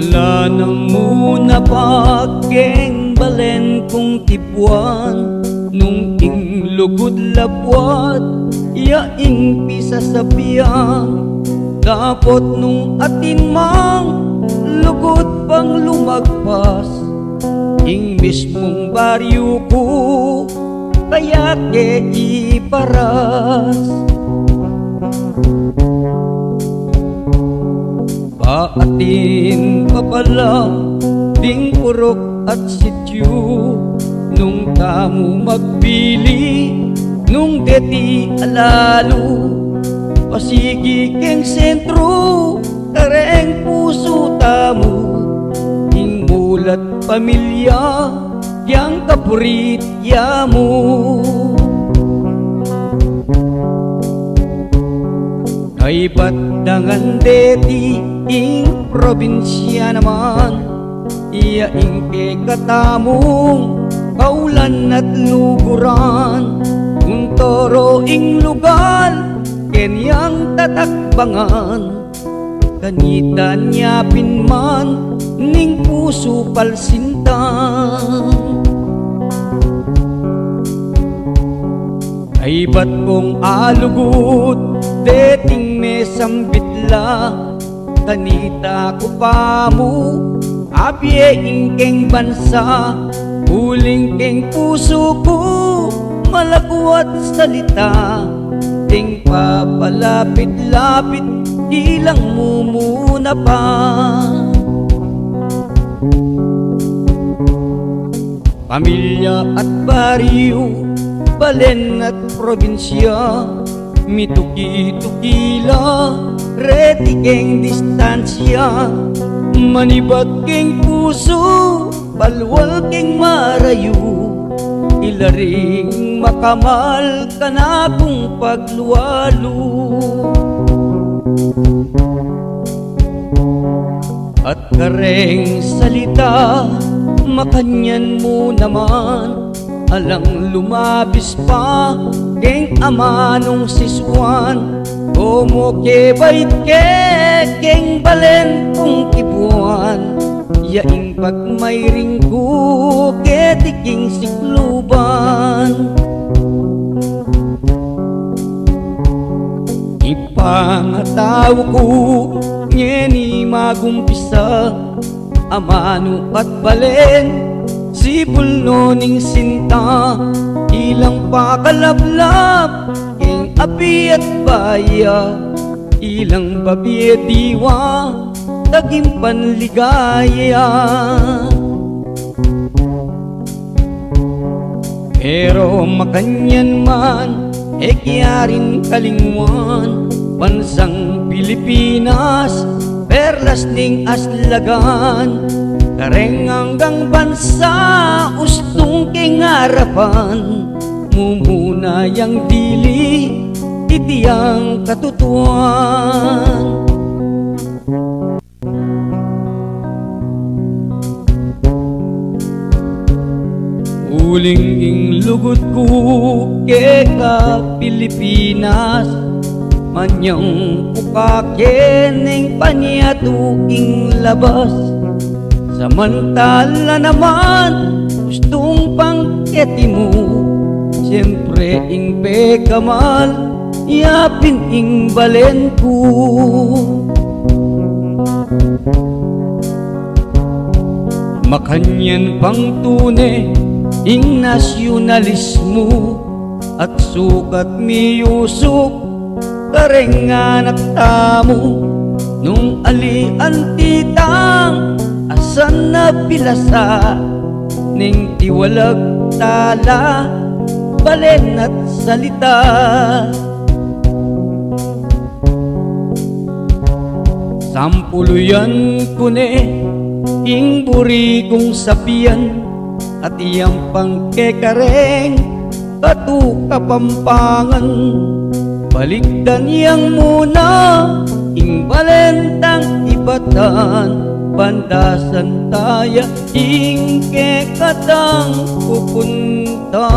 Ala nang muna pagkeng balen kong tipuan, nung ing lugod lapwat yaing pisa sa biyang. Dapat nung atin mang lugod pang lumagpas, ing mismong baryo ko kaya ke iparas. Paatin pa pala ding purok at sityo, nung tamo magpili nung deti alalo. Pasigi keng sentro kareng puso tamo, ing mulat pamilya yang kapurit yamo. Kay batangan deti ing probinsya naman, iya ing katamong kaulan at luguran. Untoro ing lugar kenyang tatakbangan, kanita niya pinman ning puso palsintang. Ay ba't kong alugod deting mesambitla, kanita ko pa mo abye ingkeng bansa. Huling keng puso ko malakwat salita, ting papalapit-lapit ilang mo muna pa. Pamilya at baryo, balen at probinsya, mituki-tukila reti keng distansya. Manibat keng puso palwal keng marayo, ilaring makamal ka na kung pagluwalo. At kareng salita makanyan mo naman, alang lumabis pa keng amanong siswan. Como ke bait ke keng balen kong kibuan, yaing pagmayring ko ke tiking sikluban. Ipangataw ko ngeni magumpisa, amano at balen sipul noning sinta. Ilang pakalablab keng api at baya, ilang babi at diwa taging panligaya. Pero makanyan man ekyarin kalingwan, bansang Pilipinas perlas ning aslagan. Kareng hanggang bansa ustong keng harapan, mumuna yang dili itiyang katutuan. Huling ing lugod ko ke ka Pilipinas, manyang pukakening panyatuking labas. Samantala naman gustong pangketi mo, siyempre ing pekamal yapin ing balen ko. Makanyan pang tune ing nasyonalismo, at sukat miyusok kareng anak tamo. Nung alian titang asan na pilasa, ning tiwalag tala balen at salita. Sampuluyan ko ne ing buri kong sapian, at iyang pangkekareng katu kapampangan. Balikdan yang muna ing balentang ibatan, bandasan taya ing kekatang pupunta.